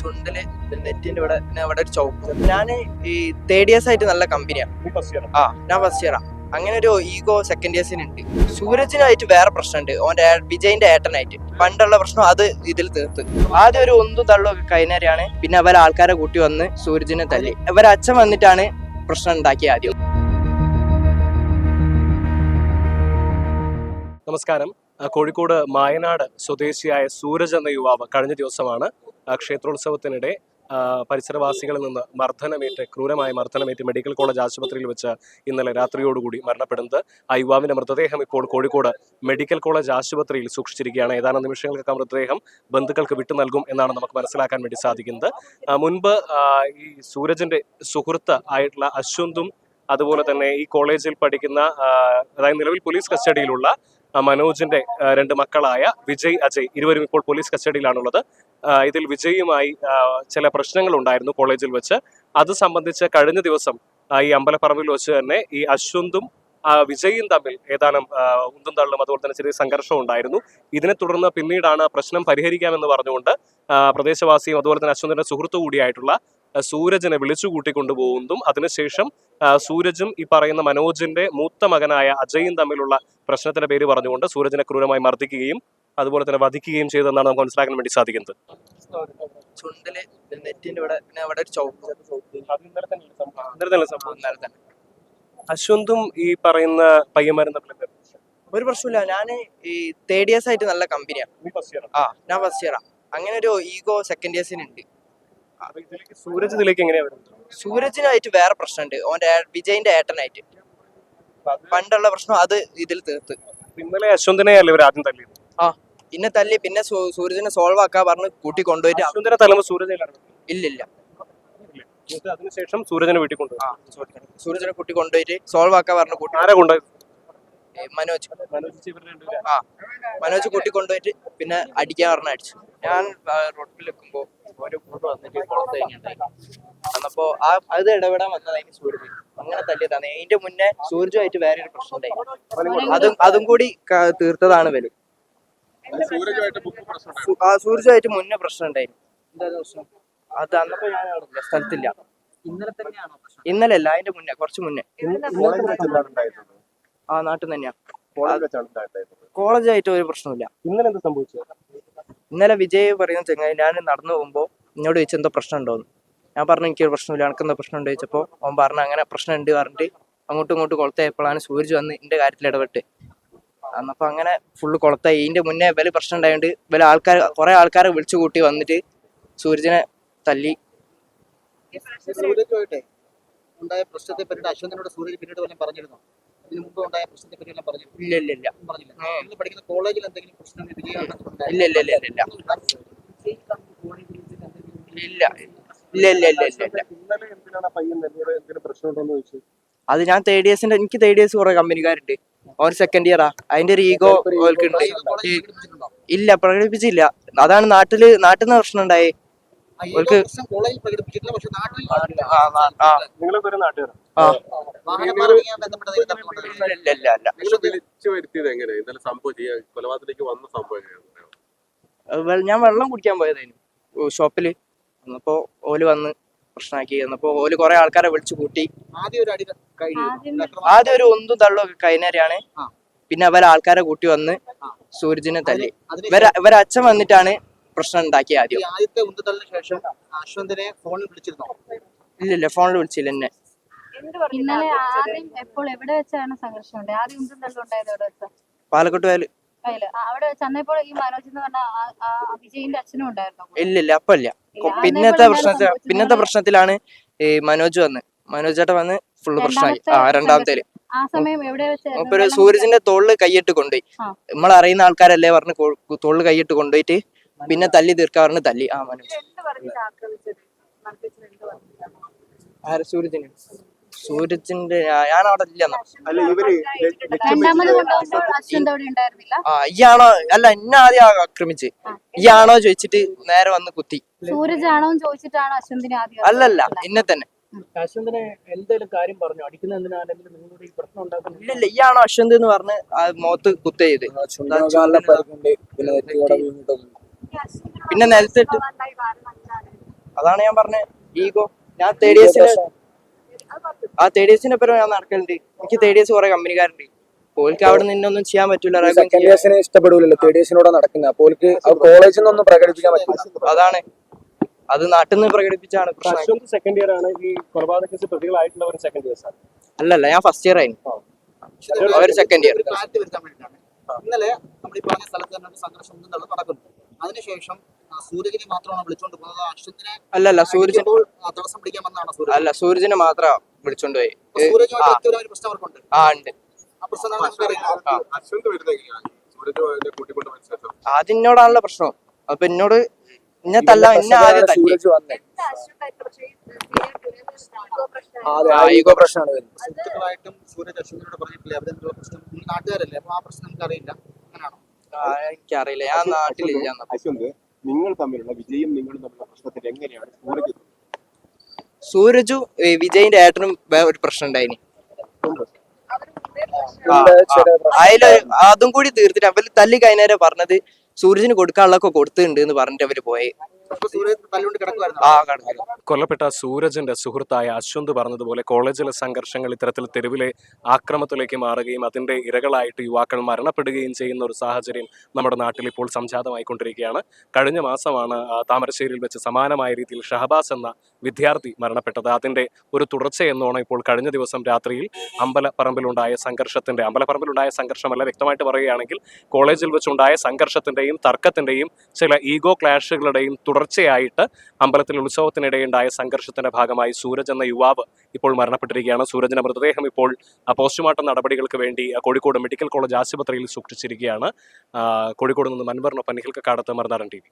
ചുണ്ടില് നെറ്റിന്റെ ഇവിടെ പിന്നെ ഇവിടെ ഒരു ചൗക്ക്. ഞാൻ ഈ തേർഡ് ഇയേഴ്സ് ആയിട്ട് നല്ല കമ്പനിയാണ്. ഞാൻ ഫസ്റ്റ് ഇയറാ. അങ്ങനെ ഒരു ഈഗോ സെക്കൻഡ് ഇയേഴ്സിനുണ്ട്. സൂരജിനായിട്ട് വേറെ പ്രശ്നമുണ്ട്. ഓന്റെ വിജയിന്റെ ഏട്ടനായിട്ട് പണ്ടുള്ള പ്രശ്നം അത് ഇതിൽ തീർത്ത്. ആദ്യം ഒരു ഒന്നും തള്ളും ഒക്കെ കഴിഞ്ഞാലാണ് പിന്നെ അവരെ ആൾക്കാരെ കൂട്ടി വന്ന് സൂരജിനെ തല്ലി. അവരെ അച്ഛൻ വന്നിട്ടാണ് പ്രശ്നം ഉണ്ടാക്കിയത് ആദ്യം. നമസ്കാരം. കോഴിക്കോട് മായനാട് സ്വദേശിയായ സൂരജ് എന്ന യുവാവ് കഴിഞ്ഞ ദിവസമാണ് ക്ഷേത്രോത്സവത്തിനിടെ പരിസരവാസികളിൽ നിന്ന് ക്രൂരമായ മർദ്ദനമേറ്റ് മെഡിക്കൽ കോളേജ് ആശുപത്രിയിൽ വെച്ച് ഇന്നലെ രാത്രിയോടുകൂടി മരണപ്പെടുന്നത്. ആ യുവാവിന്റെ മൃതദേഹം ഇപ്പോൾ കോഴിക്കോട് മെഡിക്കൽ കോളേജ് ആശുപത്രിയിൽ സൂക്ഷിച്ചിരിക്കുകയാണ്. ഏതാനും നിമിഷങ്ങൾക്ക് മൃതദേഹം ബന്ധുക്കൾക്ക് വിട്ടു നൽകും എന്നാണ് നമുക്ക് മനസ്സിലാക്കാൻ വേണ്ടി സാധിക്കുന്നത്. മുൻപ് ഈ സൂരജിന്റെ സുഹൃത്ത് ആയിട്ടുള്ള അശ്വന്തും അതുപോലെ തന്നെ ഈ കോളേജിൽ പഠിക്കുന്ന അതായത് നിലവിൽ പോലീസ് കസ്റ്റഡിയിലുള്ള മനോജിന്റെ രണ്ട് മക്കളായ വിജയ്, അജയ് ഇരുവരും ഇപ്പോൾ പോലീസ് കസ്റ്റഡിയിലാണുള്ളത്. ഇതിൽ വിജയുമായി ചില പ്രശ്നങ്ങൾ ഉണ്ടായിരുന്നു കോളേജിൽ വെച്ച്. അത് സംബന്ധിച്ച് കഴിഞ്ഞ ദിവസം ഈ അമ്പലപ്പറമ്പിൽ വെച്ച് തന്നെ ഈ അശ്വന്തും വിജയും തമ്മിൽ ഏതാനും ഉന്തും തള്ളും അതുപോലെ തന്നെ ചെറിയ സംഘർഷം ഉണ്ടായിരുന്നു. ഇതിനെ തുടർന്ന് പിന്നീടാണ് പ്രശ്നം പരിഹരിക്കാമെന്ന് പറഞ്ഞുകൊണ്ട് പ്രദേശവാസിയും അതുപോലെ തന്നെ അശ്വന്തിന്റെ സുഹൃത്തു കൂടിയായിട്ടുള്ള സൂരജിനെ വിളിച്ചു കൂട്ടിക്കൊണ്ടുപോകുന്നതും അതിനുശേഷം സൂരജും ഈ പറയുന്ന മനോജിന്റെ മൂത്ത മകനായ അജയും തമ്മിലുള്ള പ്രശ്നത്തിന്റെ പേര് പറഞ്ഞുകൊണ്ട് സൂരജിനെ ക്രൂരമായി മർദ്ദിക്കുകയും അതുപോലെ തന്നെ വധിക്കുകയും ചെയ്തെന്നാണ് നമുക്ക് മനസ്സിലാക്കാൻ വേണ്ടി സാധിക്കുന്നത്. ചുണ്ടില് നെറ്റിന്റെ ഇവിടെ പിന്നെ ഇവിടെ ഒരു ചൗക്ക്. അശ്വന്തും ഈ പറയുന്ന പയ്യന്മാരും തമ്മിൽ ഒരു പ്രശ്നമില്ല. ഞാൻ ഈ തേർഡ് ഇയേഴ്സ് ആയിട്ട് നല്ല കമ്പനിയാണ്. ഞാൻ ഫസ്റ്റ് ഇയറാ. അങ്ങനെ ഒരു ഈഗോ സെക്കൻഡ് ഇയേഴ്സിനുണ്ട്. സൂരജ് ഇതിലേക്ക് എങ്ങനെയാ വരുന്നത്? സൂരജിനായിട്ട് വേറെ പ്രശ്നമുണ്ട്. ഓന്റെ വിജയിന്റെ ഏട്ടനായിട്ട് പണ്ടുള്ള പ്രശ്നം അത് ഇതിൽ തീർത്ത്. ഇന്നലെ അശ്വന്തിനെ അല്ലേ ഇവർ ആദ്യം തല്ലി? പിന്നെ തല്ലി പിന്നെ സൂരജിനെ സോൾവ് ആക്കാൻ പറഞ്ഞ് കൂട്ടി കൊണ്ടുപോയിട്ട് അശ്വന്തിനെ തല്ലുമ്പോൾ സൂരജിലാണ് ഇല്ലില്ല. അതിനുശേഷം സൂരജിനെ വീട്ടിൽ കൊണ്ടുപോയി സൂരജിനെ കൂട്ടി കൊണ്ടുപോയിട്ട് സോൾവ് ആക്കാൻ പറഞ്ഞു. കൂട്ടി ആരെ കൊണ്ടുപോയി? മനോജ് കൂട്ടി കൊണ്ടുപോയിട്ട് പിന്നെ അടിക്കാൻ പറഞ്ഞ അടിച്ചു. ഞാൻ റോട്ടിൽ വെക്കുമ്പോ ഒരു കൂട്ട് വന്നിട്ട് കുളത്ത് കഴിഞ്ഞിട്ടുണ്ടായി. അന്നപ്പോ അത് ഇടപെടാൻ വന്നതായിരുന്നു സൂരജ്. അങ്ങനെ തല്ലിയതാണ്. അതിന്റെ മുന്നേ സൂരജുമായിട്ട് വേറെ ഒരു പ്രശ്നം ഉണ്ടായി. അതും കൂടി തീർത്തതാണ് ഇവര്. സൂരജുമായിട്ട് മുന്നേ പ്രശ്നം ഉണ്ടായിരുന്നു. അത് അന്നപ്പോ ഞാൻ സ്ഥലത്തില്ല. ഇന്നലെ അല്ല, അതിന്റെ മുന്നേ കുറച്ച് മുന്നേ. നാട്ടിൽ തന്നെയാ. കോളേജായിട്ട് ഒരു പ്രശ്നമില്ല. ഇന്നലെ എന്താ സംഭവിച്ചത്? ഇന്നലെ വിജയ് പറയുന്ന ചെങ്ങായി ഞാൻ നടന്നു പോകുമ്പോ എന്നോട് ചോദിച്ചു എന്തോ പ്രശ്നം ഉണ്ടോന്ന്. ഞാൻ പറഞ്ഞു എനിക്കൊരു പ്രശ്നമില്ല, എനിക്കെന്തോ പ്രശ്നം ഉണ്ട് ചോദിച്ചപ്പോ അവൻ പറഞ്ഞു അങ്ങനെ പ്രശ്നം ഉണ്ട് പറഞ്ഞിട്ട് അങ്ങോട്ടും ഇങ്ങോട്ടും കൊളത്തായപ്പോഴാണ് സൂരജ് വന്ന് എന്റെ കാര്യത്തിൽ ഇടപെട്ട്. അന്നപ്പോ അങ്ങനെ ഫുള്ള് കൊളത്തായി. ഇതിന്റെ മുന്നേ വില പ്രശ്നം ഉണ്ടായതുകൊണ്ട് വില കുറെ ആൾക്കാരെ വിളിച്ചു കൂട്ടി വന്നിട്ട് സൂരജിനെ തല്ലി. സൂരജുമായിട്ടേ ഉണ്ടായ പ്രശ്നത്തെ പറ്റി അശ്വന്തിനോട് സൂരജ് പിന്നീട് വല്ലതും പറഞ്ഞിരുന്നോ? ഇതിനു മുമ്പ് ഉണ്ടായ പ്രശ്നത്തെ പറ്റി എല്ലാം പറഞ്ഞു? ഇല്ല. പറഞ്ഞില്ല. നിങ്ങൾ പഠിക്കുന്ന കോളേജിൽ എന്തെങ്കിലും പ്രശ്നം അത് ഞാൻ തേർഡ് ഇയേഴ്സിന്റെ എനിക്ക് തേർഡ് ഇയേഴ്സ് കുറെ കമ്പനിക്കാരുണ്ട്. ഓൻ സെക്കൻഡ് ഇയറാ. അതിന്റെ ഒരു ഈഗോ ഓൽക്കുണ്ട്. ഇല്ല, പ്രകടിപ്പിച്ചില്ല. അതാണ് നാട്ടിൽ നിന്ന് പ്രശ്നം ഉണ്ടായി. ഞാൻ വെള്ളം കുടിക്കാൻ പോയതായിരുന്നു ഷോപ്പില്. അന്നപ്പോ ഓല് വന്ന് പ്രശ്നമാക്കി. എന്നപ്പോ ഓല് കുറെ ആൾക്കാരെ വിളിച്ചു കൂട്ടി. ആദ്യം ഒരു ഒന്നും തള്ളും ഒക്കെ കഴിഞ്ഞാലാണ് പിന്നെ അവരെ ആൾക്കാരെ കൂട്ടി വന്ന് സൂരജിനെ തല്ലി. ഇവരെ അച്ഛൻ വന്നിട്ടാണ് പ്രശ്നം ഉണ്ടാക്കിയ. ആദ്യത്തെ ഉന്തുതള്ളിന് ശേഷം അശ്വന്തിനെ ഫോണിൽ വിളിച്ചിരുന്നോ? ഇല്ല, ഫോണിൽ വിളിച്ചില്ല എന്നെ. ഇന്നലെ ആദ്യം എപ്പോൾ എവിടെ വെച്ചാണ് സംഘർഷം ഉണ്ടായത്? ആദ്യം ഉന്തുതള്ളുണ്ടായത് എവിടെ വെച്ചാ? പാലക്കോട്ട് വയല്. അവിടെ ചെന്നപ്പോൾ ഈ മനോജ് എന്ന് പറഞ്ഞ വിജയിന്റെ അച്ഛനും ഉണ്ടായിരുന്നു? ഇല്ല അപ്പല്ല. പിന്നത്തെ പ്രശ്നത്തിലാണ് ഈ മനോജ് ചേട്ടൻ വന്ന് ഫുള്ള് പ്രശ്നമായി. രണ്ടാമത്തെ ആ സമയം എവിടെ വെച്ചായിരുന്നു? ഒരു സൂരജിന്റെ തോളില് കൈയിട്ട് കൊണ്ടുപോയി. നമ്മളറിയുന്ന ആൾക്കാരല്ലേ പറഞ്ഞ് തോളില് കൈയിട്ട് കൊണ്ടുപോയിട്ട് പിന്നെ തല്ലി തീർക്കാൻ പറഞ്ഞ് തല്ലി. മനോജ് സൂരജിന്റെ ഞാൻ അവിടെ ഇല്ല. ഇയാണോ അല്ല എന്നെ ആദ്യം ആക്രമിച്ച് ഇയാണോ ചോദിച്ചിട്ട് നേരെ വന്ന് കുത്തി. സൂരജാണോ ചോദിച്ചിട്ടാണോ അശ്വന്തിനെ ആദ്യം? അല്ലല്ല, എന്നെ തന്നെ. അശ്വന്തിനെ എന്തെങ്കിലും കാര്യം പറഞ്ഞു അടിക്കുന്ന ഇല്ല, ഇയാണോ അശ്വന്ത് എന്ന് പറഞ്ഞ് മുഖത്ത് കുത്ത ചെയ്ത് പിന്നെ നിലത്തിട്ട് അതാണ് ഞാൻ പറഞ്ഞത്, ഈഗോ. ഞാൻ തേർഡ് ഇയേഴ്സിന് ഒപ്പം ഞാൻ നടക്കലുണ്ട്. എനിക്ക് തേർഡ് ഇയേഴ്സ് കുറെ കമ്പനിക്കാരുണ്ട്. ഓൽക്ക് അവിടെ നിന്നൊന്നും ചെയ്യാൻ പറ്റൂല. സെക്കൻഡ് ഇയേഴ്സിനെ ഇഷ്ടപ്പെടൂലല്ലോ, തേർഡ് ഇയേഴ്സിനോട് നടക്കുന്നത്. അപ്പോൾ കോളേജിൽ നിന്നൊന്നും പ്രകടിപ്പിക്കാൻ പറ്റില്ല. അതാണ്, അത് നാട്ടിൽ നിന്ന് പ്രകടിപ്പിച്ചാണ് പ്രശ്നം. അശ്വന്ത് സെക്കൻഡ് ഇയർ ആണ്, ഈ കൊലപാതക കേസ് പ്രതികളായിട്ടുള്ളവർ സെക്കൻഡ് ഇയേഴ്സ് ആണ്. അല്ലല്ല, ഞാൻ ഫസ്റ്റ് ഇയർ ആയിരുന്നു, അവര് സെക്കൻഡ് ഇയർ. ക്ലാരിറ്റി വരുത്താൻ വേണ്ടിയിട്ടാണ്. ഇന്നലെ നമ്മൾ ഈ പറഞ്ഞ സ്ഥലത്ത് തന്നെ ഒരു സംഘർഷം ഒന്നും നടക്കുന്നു. അതിനുശേഷം സൂരജിനെ മാത്രമാണ് വിളിച്ചുകൊണ്ട് പോകുന്നത്. അശ്വന്തിനെ അല്ലല്ല, സൂരജ് തടസ്സം പിടിക്കാൻ വന്നതാണ് സൂരജ്. അല്ല, സൂരജിനെ മാത്രം വിളിച്ചോണ്ട് പോയി. സൂരജുമായിട്ട് വ്യക്തിപരമായ ഒരു പ്രശ്നം അവർക്കുണ്ട്. ഉണ്ട്. ആ പ്രശ്നം നമുക്ക് അറിയില്ല. അതിനോടാണല്ലോ പ്രശ്നം. അപ്പൊ എന്നോട് ഇന്നെ തല്ല, എന്നെ ആദ്യം തല്ലി. സൂരജ് വന്നേ ഈഗോ പ്രശ്നമാണ് വരുന്നത്. സുഹൃത്തുക്കളായിട്ടും സൂരജ് അശ്വതിനോട് പറഞ്ഞിട്ടില്ല അവരെന്നുള്ള പ്രശ്നം. നിങ്ങൾ നാട്ടുകാരല്ലേ, അപ്പൊ ആ പ്രശ്നം നിങ്ങൾക്ക് അറിയില്ല, അങ്ങനെയാണോ? എനിക്കറിയില്ല, ഞാൻ നാട്ടിലില്ല. അശ്വന്ത്, നിങ്ങൾ തമ്മിലുള്ള വിജയും നിങ്ങളും തമ്മിലുള്ള പ്രശ്നത്തിൽ എങ്ങനെയാണ് സൂരജും വിജയിന്റെ ഏട്ടനും ഒരു പ്രശ്നം ഉണ്ടായിനി. അതില് അതും കൂടി തീർത്തിട്ട് അവര് തല്ലി കഴിഞ്ഞാൽ പറഞ്ഞത് സൂരജിന് കൊടുക്കാനുള്ളതൊക്കെ കൊടുത്തിട്ടുണ്ട് എന്ന് പറഞ്ഞിട്ട് അവര് പോയി. കൊല്ലപ്പെട്ട സൂരജിന്റെ സുഹൃത്തായ അശ്വന്ത് പറഞ്ഞതുപോലെ കോളേജിലെ സംഘർഷങ്ങൾ ഇത്തരത്തിൽ തെരുവിലെ ആക്രമണത്തിലേക്ക് മാറുകയും അതിന്റെ ഇരകളായിട്ട് യുവാക്കൾ മരണപ്പെടുകയും ചെയ്യുന്ന ഒരു സാഹചര്യം നമ്മുടെ നാട്ടിൽ ഇപ്പോൾ സംജാതമായിക്കൊണ്ടിരിക്കുകയാണ്. കഴിഞ്ഞ മാസമാണ് താമരശ്ശേരിയിൽ വെച്ച് സമാനമായ രീതിയിൽ ഷഹബാസ് എന്ന വിദ്യാർത്ഥി മരണപ്പെട്ടത്. അതിന്റെ ഒരു തുടർച്ചയെന്നോണം ഇപ്പോൾ കഴിഞ്ഞ ദിവസം രാത്രിയിൽ അമ്പലപ്പറമ്പിലുണ്ടായ സംഘർഷമല്ല, വ്യക്തമായിട്ട് പറയുകയാണെങ്കിൽ കോളേജിൽ വെച്ചുണ്ടായ സംഘർഷത്തിന്റെയും തർക്കത്തിന്റെയും ചില ഈഗോ ക്ലാഷുകളുടെയും തുടർച്ചയായിട്ട് അമ്പലത്തിൽ ഉത്സവത്തിനിടെയുണ്ടായ സംഘർഷത്തിന്റെ ഭാഗമായി സൂരജ് എന്ന യുവാവ് ഇപ്പോൾ മരണപ്പെട്ടിരിക്കുകയാണ്. സൂരജിന്റെ മൃതദേഹം ഇപ്പോൾ പോസ്റ്റ്മോർട്ടം നടപടികൾക്ക് വേണ്ടി കോഴിക്കോട് മെഡിക്കൽ കോളേജ് ആശുപത്രിയിൽ സൂക്ഷിച്ചിരിക്കുകയാണ്. കോഴിക്കോട് നിന്ന് മൻവറിനൊപ്പം നിഖിൽ കക്കാടത്ത്, മറുനാടൻ TV.